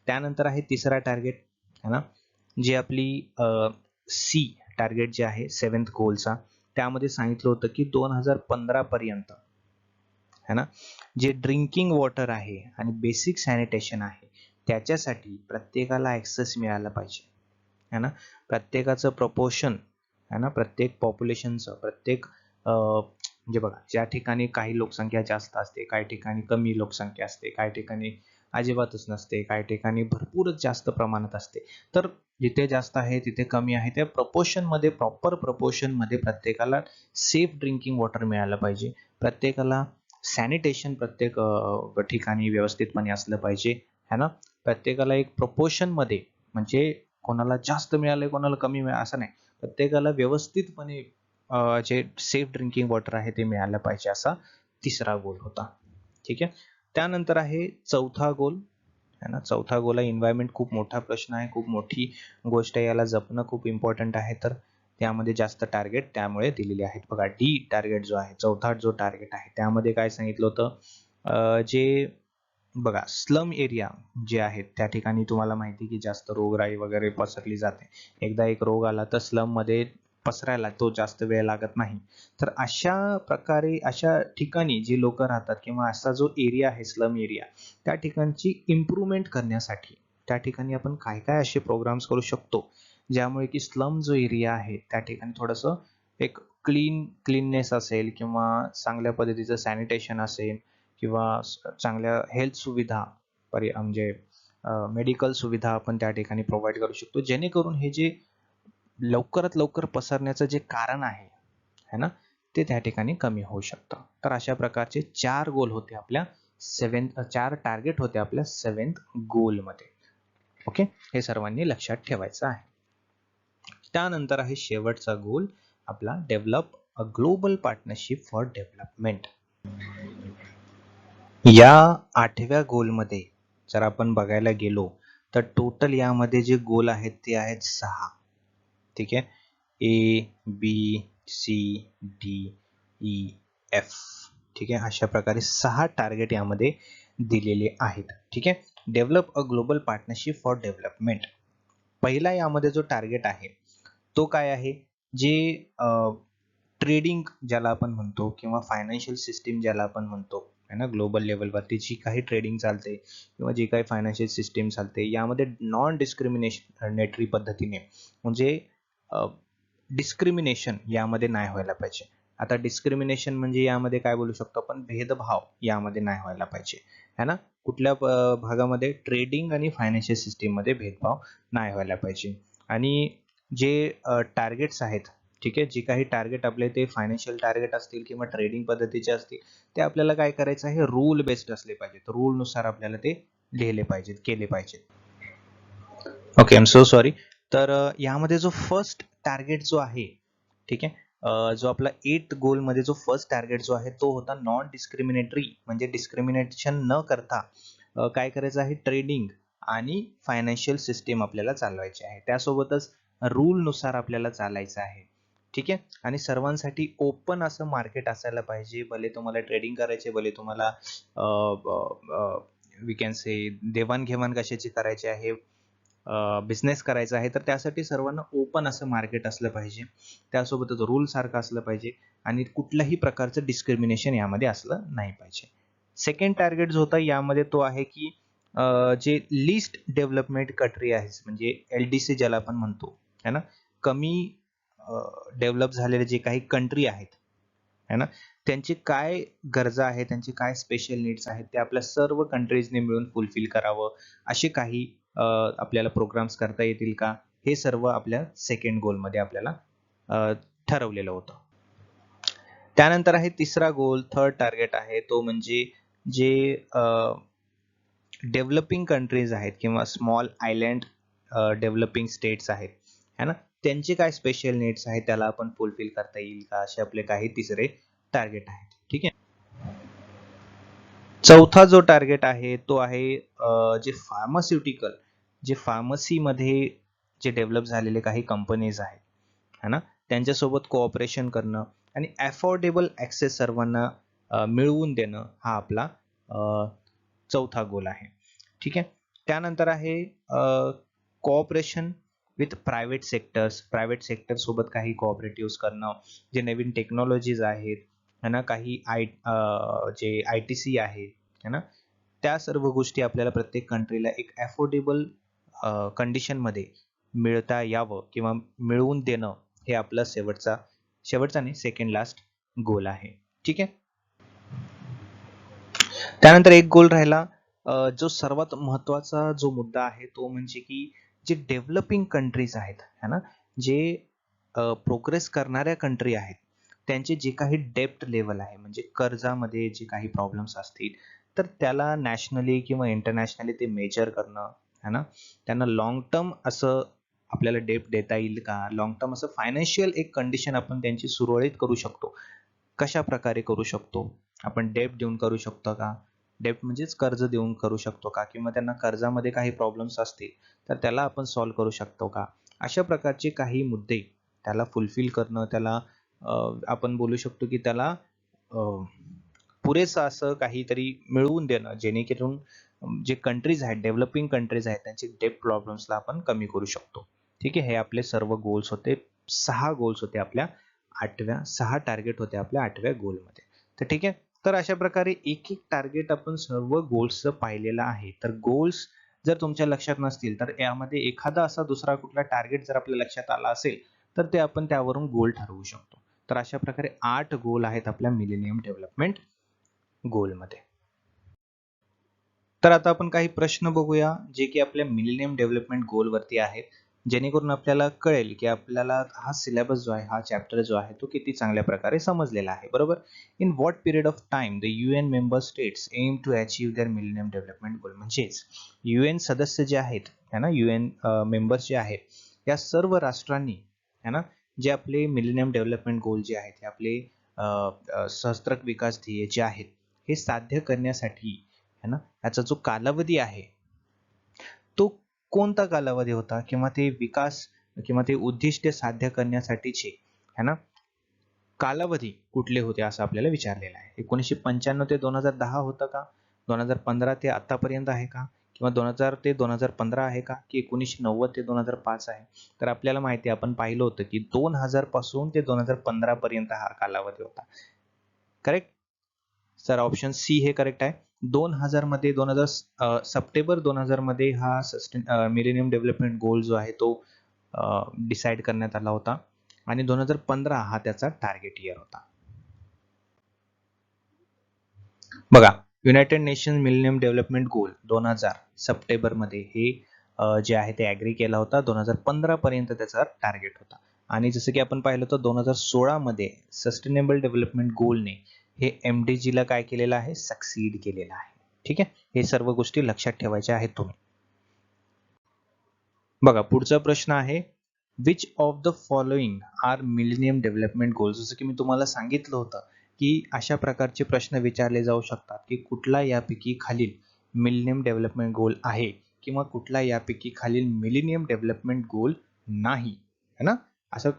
त्यानंतर आहे तिसरा टार्गेट, है ना, जी आपली सी टार्गेट जे आहे 7th गोलचा, त्यामध्ये सांगितलं होतं की 2015 पर्यंत, है ना, जे ड्रिंकिंग वॉटर आहे आणि बेसिक सॅनिटेशन आहे त्याच्यासाठी प्रत्येकाला ॲक्सेस मिळाला पाहिजे, है ना. प्रत्येकाचं प्रपोर्शन, है ना, प्रत्येक पॉप्युलेशनचं प्रत्येक म्हणजे बघा, ज्या ठिकाणी काही लोकसंख्या जास्त असते, काही ठिकाणी कमी लोकसंख्या असते, काही ठिकाणी अजिबातच नसते, काही ठिकाणी भरपूरच जास्त प्रमाणात असते. तर जिथे जास्त आहे तिथे कमी आहे, त्या प्रपोर्शनमध्ये, प्रॉपर प्रपोर्शनमध्ये प्रत्येकाला सेफ ड्रिंकिंग वॉटर मिळालं पाहिजे. प्रत्येकाला सॅनिटेशन प्रत्येक ठिकाणी व्यवस्थितपणे असलं पाहिजे, है ना. प्रत्येकाला एक प्रपोर्शनमध्ये, म्हणजे कोणाला जास्त मिळालंय कोणाला कमी मिळालं असं नाही, प्रत्येकाला व्यवस्थितपणे जे सेफ ड्रिंकिंग वॉटर आहे ते मिळालं पाहिजे, असा तिसरा गोल होता. ठीक आहे. त्यानंतर आहे चौथा गोल, है ना. चौथा गोल आहे एन्व्हायरमेंट. खूप मोठा प्रश्न आहे, खूप मोठी गोष्ट आहे, याला जपणं खूप इम्पॉर्टंट आहे. तर त्यामध्ये जास्त टार्गेट त्यामुळे दिलेले आहेत. बघा, डी टार्गेट जो आहे, चौथा जो टार्गेट आहे, त्यामध्ये काय सांगितलं होतं, जे बघा स्लम एरिया जे आहेत त्या ठिकाणी तुम्हाला माहिती की जास्त रोगराई वगैरे पसरली जाते. एकदा एक रोग आला तर स्लम मध्ये पसरायला तो जास्त वेळ लागत नाही. तर अशा प्रकारे अशा ठिकाणी जी लोक राहतात किंवा असा जो एरिया आहे स्लम एरिया, त्या ठिकाणची इम्प्रूव्हमेंट करण्यासाठी त्या ठिकाणी आपण काय काय असे प्रोग्राम्स करू शकतो ज्यामुळे की स्लम जो एरिया आहे त्या ठिकाणी थोडंसं एक क्लीननेस असेल किंवा चांगल्या पद्धतीचं सॅनिटेशन असेल किंवा चांगल्या हेल्थ सुविधा म्हणजे मेडिकल सुविधा आपण त्या ठिकाणी प्रोव्हाइड करू शकतो, जेणेकरून हे जे लवकरात लवकर पसरण्याचं जे कारण आहे, है ना, ते त्या ठिकाणी कमी होऊ शकतं. तर अशा प्रकारचे 4 गोल होते आपल्या 4 टार्गेट होते आपल्या 7th गोलमध्ये. ओके, हे सर्वांनी लक्षात ठेवायचं आहे. त्यानंतर आहे शेवटचा गोल आपला, develop a global partnership for development. या 8व्या गोलमध्ये जर आपण बघायला गेलो तर टोटल यामध्ये जे गोल आहेत ते आहेत 6. ठीक आहे, A B C D E F. ठीक आहे, अशा प्रकारे 6 टार्गेट यामध्ये दिलेले आहेत. ठीक आहे. Develop a global partnership for development. पहिला यामध्ये जो टार्गेट आहे तो काय आहे, जे ट्रेडिंग ज्याला आपण म्हणतो किंवा फायनान्शियल सिस्टीम ज्याला आपण म्हणतो, है ना, ग्लोबल लेवलवरती जी काही ट्रेडिंग चालते किंवा जी काही फायनान्शियल सिस्टीम चालते यामध्ये नॉन डिस्क्रिमिनेटरी पद्धतीने, म्हणजे डिस्क्रिमिनेशन यामध्ये नाही व्हायला पाहिजे. आता डिस्क्रिमिनेशन म्हणजे यामध्ये काय बोलू शकतो आपण, भेदभाव यामध्ये नाही व्हायला पाहिजे, है ना. कुठल्या भागामध्ये, ट्रेडिंग आणि फायनान्शियल सिस्टीम मध्ये भेदभाव नाही व्हायला पाहिजे. आणि जे टार्गेट्स आहेत, ठीक आहे, जे काही टार्गेट आपले ते फायनान्शियल टार्गेट असतील किंवा ट्रेडिंग पद्धतीचे असतील, ते आपल्याला काय करायचं आहे, रूल बेस्ड असले पाहिजेत. रूल नुसार आपल्याला ते लिहिले पाहिजेत, केले पाहिजेत. Okay, I am so sorry. तर यामध्ये जो फर्स्ट टार्गेट जो आहे, ठीक आहे, जो आपला 8th गोल मध्ये जो फर्स्ट टार्गेट जो आहे तो होता नॉन डिस्क्रिमिनेटरी, म्हणजे डिस्क्रिमिनेशन न करता काय करायचं आहे, ट्रेडिंग आणि फायनान्शियल सिस्टीम आपल्याला चालवायची आहे. त्यासोबतच रूल नुसार आपल्याला चालायचं आहे. ठीक आहे. आणि सर्वांसाठी ओपन असं मार्केट असायला पाहिजे. भले तुम्हाला ट्रेडिंग करायचे, भले तुम्हाला वी कॅन से देवाणघेवाण कशाची करायची आहे, बिझनेस करायचा आहे, तर त्यासाठी सर्वांना ओपन असं मार्केट असलं पाहिजे. त्यासोबतच रूल सारखं असलं पाहिजे आणि कुठल्याही प्रकारचं डिस्क्रिमिनेशन यामध्ये असलं नाही पाहिजे. सेकंड टार्गेट जो होता यामध्ये तो आहे की जे लिस्ट डेव्हलपमेंट कंट्री आहे, म्हणजे LDC ज्याला आपण म्हणतो है ना, कमी डेव्हलप झालेले जे काही कंट्री आहेत है ना, त्यांची काय गरजा आहेत, त्यांची काय स्पेशल नीड्स आहेत, ते आपल्या सर्व कंट्रीजने मिळून फुलफिल करावं, असे काही आपल्याला प्रोग्राम्स करता येतील का, हे सर्व आपल्या सेकंड गोलमध्ये आपल्याला ठरवलेलं होतं. त्यानंतर आहे तिसरा गोल, थर्ड टार्गेट आहे तो म्हणजे जे डेव्हलपिंग कंट्रीज आहेत किंवा स्मॉल आयलँड डेव्हलपिंग स्टेट्स आहेत है ना, त्यांचे काय स्पेशल नीड्स आहेत त्याला आपण फुलफिल करता येईल का, असे आपले काही तिसरे टार्गेट आहेत. ठीक आहे. चौथा जो टार्गेट आहे तो आहे जे फार्मास्युटिकल, जे फार्मसीमध्ये जे डेव्हलप झालेले काही कंपनीज आहेत है ना, त्यांच्यासोबत कोऑपरेशन करणं आणि अफोर्डेबल ऍक्सेस सर्वांना मिळवून देणं, हा आपला चौथा गोल आहे. ठीक आहे. त्यानंतर आहे cooperation with private sectors, private sector सोबत काही कोऑपरेटिव्ह करणं, जे नवीन टेक्नॉलॉजीज आहेत है ना, काही जे ITC आहे है ना, त्या सर्व गोष्टी आपल्याला प्रत्येक कंट्रीला एक अफोर्डेबल कंडिशनमध्ये मिळता यावं किंवा मिळवून देणं, हे आपलं शेवटचा नाही, सेकंड लास्ट गोल आहे. ठीक आहे. त्यानंतर एक गोल राहिला जो सर्वात महत्वाचा जो मुद्दा आहे तो म्हणजे की जे डेव्हलपिंग कंट्रीज आहेत है ना, जे प्रोग्रेस करणाऱ्या कंट्री आहेत, त्यांचे जे काही डेप्ट लेवल आहे, म्हणजे कर्जामध्ये जे काही प्रॉब्लेम्स असतील, तर त्याला नॅशनली किंवा इंटरनॅशनली ते मेजर करणं है ना, त्यांना लॉंग टर्म असं आपल्याला डेप्ट देता येईल का, लॉंग टर्म असं फायनान्शियल एक कंडिशन आपण त्यांची सुरळीत करू शकतो, कशा प्रकारे करू शकतो, आपण डेप्ट देऊन करू शकतो का, डेप्ट म्हणजेच कर्ज देऊन करू शकतो का, किंवा त्यांना कर्जामध्ये काही प्रॉब्लेम्स असतील तर त्याला आपण सॉल्व्ह करू शकतो का, अशा प्रकारचे काही मुद्दे त्याला फुलफिल करणं, त्याला आपण बोलू शकतो की त्याला पुरेसं असं काहीतरी मिळवून देणं, जेणेकरून जे कंट्रीज आहेत, डेव्हलपिंग कंट्रीज आहेत, त्यांचे डेप्ट प्रॉब्लेम्सला आपण कमी करू शकतो. ठीक आहे. हे आपले सर्व गोल्स होते, 6 गोल्स होते आपल्या 6 टार्गेट होते आपल्या 8व्या गोलमध्ये. तर ठीक आहे. तर अशा प्रकारे एक एक टार्गेट आपण सर्व गोल्स पाहिलेलं आहे. तर गोल्स जर तुमच्या लक्षात नसतील तर यामध्ये एखादा असा दुसरा कुठला टार्गेट जर आपल्या लक्षात आला असेल तर ते आपण त्यावरून गोल ठरवू शकतो. तर अशा प्रकारे 8 गोल आहेत आपल्या मिलेनियम डेव्हलपमेंट गोलमध्ये. तर आता आपण काही प्रश्न बघूया जे की आपल्या मिलेनियम डेव्हलपमेंट गोल वरती आहेत, जेणेकरून आपल्याला कळेल की आपल्याला हा सिलेबस जो आहे, हा चॅप्टर जो आहे तो किती चांगल्या प्रकारे समजलेला आहे. बरोबर. In what period of time the UN member states aim to achieve their millennium development goal, म्हणजेच UN सदस्य जे आहेत है ना, UN मेंबर्स जे आहेत, या सर्व राष्ट्रांनी है ना, जे आपले मिलेनियम डेव्हलपमेंट गोल जे आहेत, हे आपले सहस्त्रक विकास ध्येय जे आहेत, हे साध्य करण्यासाठी है ना, याचा जो कालावधी आहे तो कोणता कालावधी होता, किंवा ते विकास किंवा ते उद्दिष्ट साध्य करण्यासाठीचे है ना कालावधी कुठले होते असं आपल्याला विचारलेलं आहे. 1995 ते 2010 होतं का, 2015 ते आतापर्यंत आहे का, किंवा 2000 ते 2015 आहे का, की 1990 ते 2005 आहे. तर आपल्याला माहिती आहे, आपण पाहिलं होतं की 2000 पासून ते 2015 पर्यंत हा कालावधी होता. करेक्ट. सर ऑप्शन सी हे करेक्ट आहे. 2000 मध्ये सप्टेंबर 2000 मध्ये हा मिलेनियम डेव्हलपमेंट गोल जो आहे तो डिसाइड करण्यात आला होता आणि 2015 हा त्याचा टार्गेट इयर होता. बघा, युनायटेड नेशन मिलेनियम डेव्हलपमेंट गोल 2000 सप्टेंबर मध्ये हे जे आहे ते ऍग्री केला होता. 2015 पर्यंत त्याचा टार्गेट होता. आणि जसं की आपण पाहिलं तर 2016 मध्ये सस्टेनेबल डेव्हलपमेंट गोलने हे MDG ला काय केलेलं आहे, सक्सीड केलेलं आहे. ठीक आहे. हे सर्व गोष्टी लक्षात ठेवायच्या आहेत तुम्ही. बघा, पुढचा प्रश्न आहे, which of the following are millennium development goals. जसं की मी तुम्हाला सांगितलं होतं की अशा प्रकारचे प्रश्न विचारले जाऊ शकतात की कुठला यापैकी खालील मिलेनियम डेव्हलपमेंट गोल आहे किंवा कुठला यापैकी खालील मिलेनियम डेव्हलपमेंट गोल नाही, है ना? असं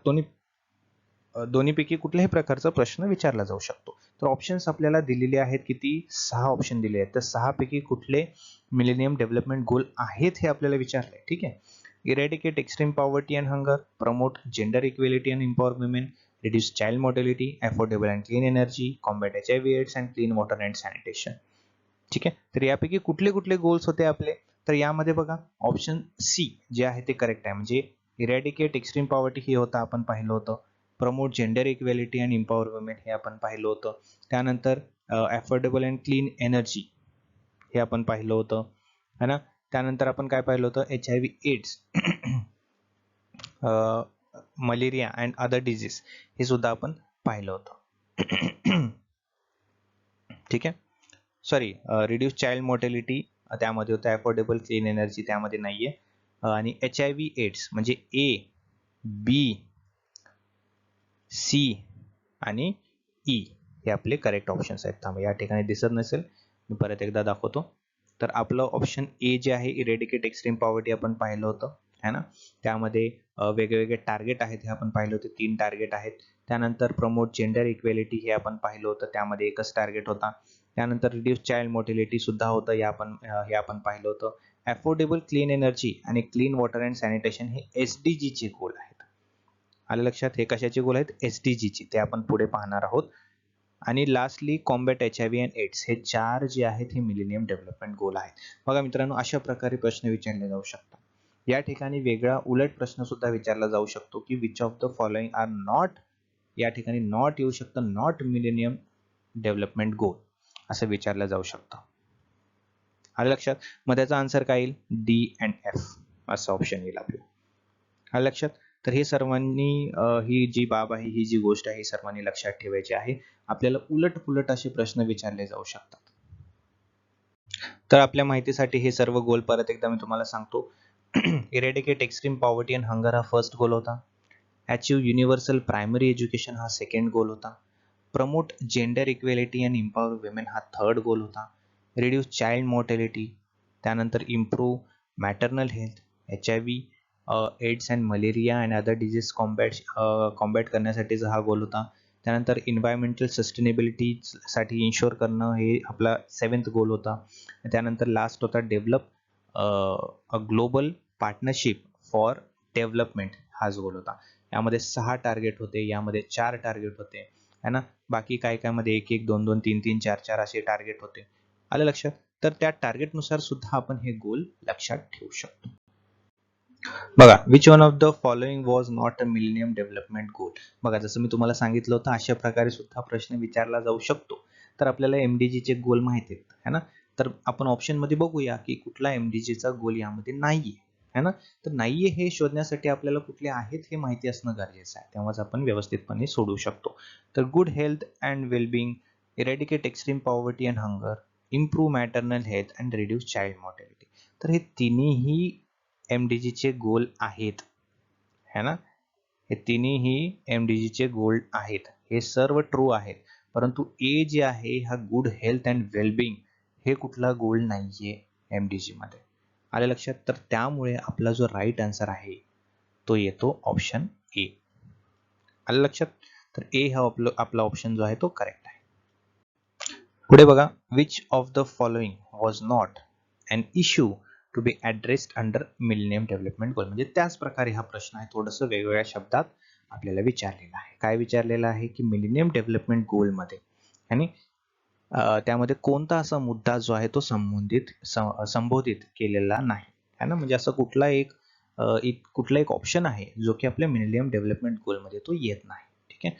दोन्हीपैकी कुठल्याही प्रकारचा प्रश्न विचारला जाऊ शकतो. तर ऑप्शन्स आपल्याला दिलेले आहेत, किती? 6 ऑप्शन दिले आहेत. तर 6 पैकी कुठले मिलेनियम डेव्हलपमेंट गोल आहेत हे आपल्याला विचारलंय. ठीक आहे. Eradicate extreme poverty and hunger, promote gender equality and empower women, reduce child mortality, affordable and clean energy, combat HIV AIDS and clean water and sanitation. ठीक आहे. तर यापैकी कुठले कुठले गोल्स होते आपले? तर यामध्ये बघा ऑप्शन सी जे आहे ते करेक्ट आहे. म्हणजे इरॅडिकेट एक्स्ट्रीम पॉवर्टी हे होतं, आपण पाहिलं होतं. Promote gender equality and empower women हे आपण पाहिलं होतं. त्यानंतर अफोर्डेबल अँड क्लीन एनर्जी हे आपण पाहिलं होतं, है ना? त्यानंतर आपण काय पाहिलं होतं? HIV AIDS, malaria and other disease हे सुद्धा आपण पाहिलं होतं. ठीक आहे. सॉरी, रिड्यूस चाइल्ड मोर्टॅलिटी त्यामध्ये होतं, अफोर्डेबल क्लीन एनर्जी त्यामध्ये नाहीये, आणि HIV एड्स म्हणजे ए, बी, सी आणि ई हे आपले करेक्ट ऑप्शन्स आहेत. थांबा, या ठिकाणी दिसत नसेल, मी परत एकदा दाखवतो. तर आपलं ऑप्शन ए जे आहे, इरेडिकेट एक्स्ट्रीम पॉवर्टी आपण पाहिलं होतं, है ना? त्यामध्ये वेगवेगळे टार्गेट आहेत हे आपण पाहिलं होतं, 3 टार्गेट आहेत. त्यानंतर प्रमोट जेंडर इक्वेलिटी हे आपण पाहिलं होतं, त्यामध्ये एकच टार्गेट होता. त्यानंतर रिड्यूस चाइल्ड मोर्टॅलिटी सुद्धा होतं, हे आपण पाहिलं होतं. अफोर्डेबल क्लीन एनर्जी आणि क्लीन वॉटर अँड सॅनिटेशन हे SDG चे गोल आहेत. आलं लक्षात? हे कशाचे गोल आहेत? SDG चे. ते आपण पुढे पाहणार आहोत. आणि lastly combat HIV and AIDS हे 4 जे आहेत हे मिलेनियम डेव्हलपमेंट गोल आहेत. बघा मित्रांनो, अशा प्रकारे प्रश्न विचारले जाऊ शकतात. या ठिकाणी वेगळा उलट प्रश्न सुद्धा विचारला जाऊ शकतो की which of the following are not, या ठिकाणी नॉट येऊ शकतं, नॉट मिलेनियम डेव्हलपमेंट गोल असं विचारलं जाऊ शकतं. आलं लक्षात? मग त्याचा आन्सर काय येईल? D अँड F असं ऑप्शन येईल आपलं. आलं लक्षात? तर हे सर्वांनी ही जी बाब आहे, ही जी गोष्ट आहे, सर्वांनी लक्षात ठेवायची आहे. आपल्याला उलट पुलट असे प्रश्न विचारले जाऊ शकतात. तर आपल्या माहितीसाठी हे सर्व गोल परत एकदा मी तुम्हाला सांगतो. Eradicate extreme poverty and hunger हा फर्स्ट गोल होता. अचीव युनिव्हर्सल प्रायमरी एज्युकेशन हा सेकंड गोल होता. Promote gender equality and empower women हा थर्ड गोल होता. रिड्यूस चाइल्ड मोर्टॅलिटी, त्यानंतर improve maternal health, HIV AIDS and malaria and other disease combat करण्यासाठीचा हा गोल होता. त्यानंतर एन्व्हायरमेंटल सस्टेनेबिलिटीसाठी इन्शुअर करणं हे आपला 7th गोल होता. त्यानंतर लास्ट होता develop a global partnership for development हाच गोल होता. यामध्ये 6 टार्गेट होते, यामध्ये 4 टार्गेट होते, है ना? बाकी काय काय मध्ये 1 1 2 2 3 3 4 4 असे टार्गेट होते. आलं लक्षात? तर त्या टार्गेटनुसार सुद्धा आपण हे गोल लक्षात ठेवू शकतो. बघा, which one of the following was not a millennium development goal. बघा, जसं मी तुम्हाला सांगितलं होतं, अशा प्रकारे सुद्धा प्रश्न विचारला जाऊ शकतो. तर आपल्याला MDG चे गोल माहिती आहेत, है ना? तर आपण ऑप्शन मध्ये बघूया की कुठला MDG चा गोल यामध्ये नाहीये, है ना? तर नाहीये हे शोधण्यासाठी आपल्याला कुठले आहेत हे माहिती असणं गरजेचं आहे, तेव्हाच आपण व्यवस्थितपणे सोडवू शकतो. तर good health and wellbeing, eradicate extreme poverty and hunger, improve maternal health and reduce child mortality. तर हे तिन्ही MDG चे गोल आहेत, है ना? हे तिन्ही MDG चे गोल आहेत, हे सर्व ट्रू आहेत. परंतु ए जे आहे हा गुड हेल्थ अँड वेलबिंग हे कुठला गोल नाहीये MDG मध्ये. आलं लक्षात? तर त्यामुळे आपला जो राईट आन्सर आहे तो येतो ऑप्शन ए. आलं लक्षात? तर ए हा आपला ऑप्शन जो आहे तो करेक्ट आहे. पुढे बघा, which of the following was not an issue to be addressed under millennium development goal. म्हणजे त्याच प्रकारे हा प्रश्न आहे, थोडंसं वेगवेगळ्या शब्दात आपल्याला विचारलेला आहे. काय विचारलेलं आहे की मिलेनियम डेव्हलपमेंट गोलमध्ये आणि त्यामध्ये कोणता असा मुद्दा जो आहे तो संबोधित केलेला नाही, है ना? म्हणजे असं कुठला एक ऑप्शन आहे जो की आपल्या मिलेनियम डेव्हलपमेंट गोलमध्ये तो येत नाही. ठीक आहे.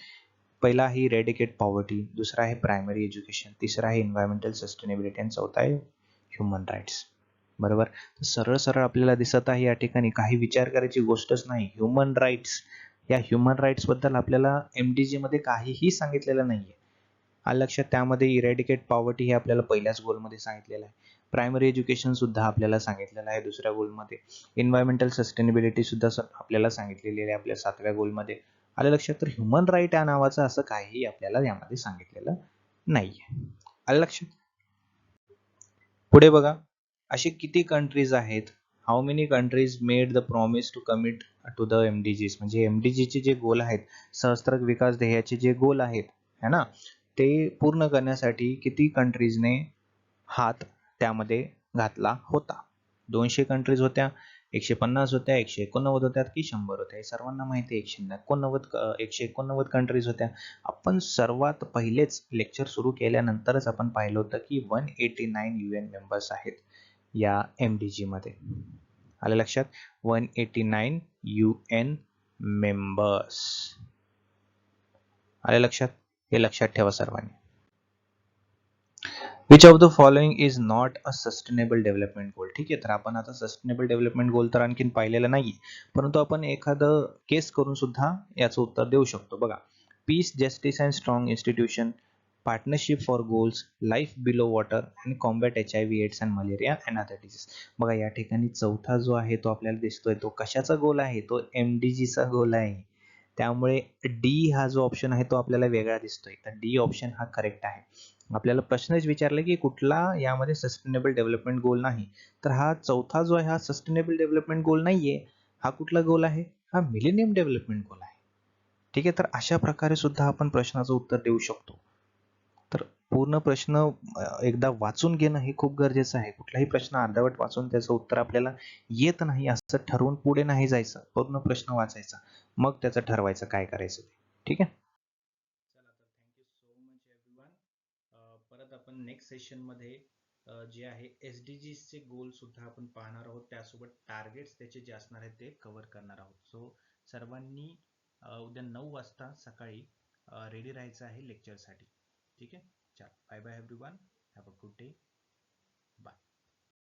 पहिला आहे इरॅडिकेट पॉवर्टी, दुसरा आहे प्रायमरी एज्युकेशन, तिसरा आहे एन्व्हायरमेंटल सस्टेनेबिलिटी आणि चौथा आहे ह्युमन राईट्स. बरोबर? सरळ सरळ आपल्याला दिसत आहे या ठिकाणी, काही विचार करायची गोष्टच नाही. ह्युमन राईट्स, या ह्युमन राईट्स बद्दल आपल्याला MDG मध्ये काहीही सांगितलेलं नाहीये. आलं लक्षात? त्यामध्ये इरॅडिकेट पॉवर्टी हे आपल्याला पहिल्याच गोलमध्ये सांगितलेलं आहे. प्रायमरी एज्युकेशन सुद्धा आपल्याला सांगितलेलं आहे दुसऱ्या गोलमध्ये. एन्व्हायरमेंटल सस्टेनेबिलिटी सुद्धा आपल्याला सांगितलेली आहे आपल्या 7व्या गोलमध्ये. आलं लक्षात? तर ह्युमन राईट या नावाचं असं काहीही आपल्याला यामध्ये सांगितलेलं नाहीये. आलं लक्षात? पुढे बघा, असे किती कंट्रीज आहेत, how many countries made the promise to commit to the MDGs, म्हणजे MDGचे जे गोल आहेत, सहस्त्र विकास ध्येयाचे जे गोल आहेत है ना, ते पूर्ण करण्यासाठी किती कंट्रीजने हात त्यामध्ये घातला होता. 200 कंट्रीज होत्या, 150 होत्या, 189 होत्या की 100 होत्या, हे सर्वांना माहिती आहे. 189 कंट्रीज होत्या. आपण सर्वात पहिलेच लेक्चर सुरू केल्यानंतरच आपण पाहिलं होतं की 189 UN मेंबर्स आहेत या MDG मध्ये. आलं लक्षात? 189 UN मेंबर्स. आलं लक्षात? हे लक्षात ठेवा सर्वांनी. Which of the following is not a sustainable development goal. ठीक आहे, तर आपण आता सस्टेनेबल डेव्हलपमेंट गोल तर आणखीन पाहिलेलं नाही, परंतु आपण एखादं केस करून सुद्धा याचं उत्तर देऊ शकतो. बघा, peace, justice and strong institution, partnership for goals, life below water and combat HIV, AIDS and malaria and other disease. बघा, या ठिकाणी चौथा जो आहे तो आपल्याला दिसतोय, तो कशाचा गोल आहे? तो MDGचा गोल आहे. त्यामुळे डी हा जो ऑप्शन आहे तो आपल्याला वेगळा दिसतोय, तर डी ऑप्शन हा करेक्ट आहे. आपल्याला प्रश्नच विचारला की कुठला यामध्ये सस्टेनेबल डेव्हलपमेंट गोल नाही, तर हा चौथा जो आहे हा सस्टेनेबल डेव्हलपमेंट गोल नाहीये. हा कुठला गोल आहे? हा मिलेनियम डेव्हलपमेंट गोल आहे. ठीक आहे, तर अशा प्रकारे सुद्धा आपण प्रश्नाचं उत्तर देऊ शकतो. तर पूर्ण प्रश्न एकदा वाचून घेणं हे खूप गरजेचं आहे. कुठलाही प्रश्न अर्धवट वाचून त्याचं उत्तर आपल्याला येत नाही असं ठरवून पुढे नाही जायचं. पूर्ण प्रश्न वाचायचा, मग त्याचं ठरवायचं काय करायचं ते. ठीक आहे. चला, तर थँक्यू सो मच एव्हरीवन. परत आपण नेक्स्ट सेशनमध्ये जे आहे SDGsचे गोल सुद्धा आपण पाहणार आहोत, त्यासोबत टार्गेट्स त्याचे जे असणार आहेत ते कव्हर करणार आहोत. सो सर्वांनी उद्या 9 वाजता सकाळी रेडी राहायचं आहे लेक्चरसाठी. ठीक आहे, चल, bye bye everyone, have a good day, bye.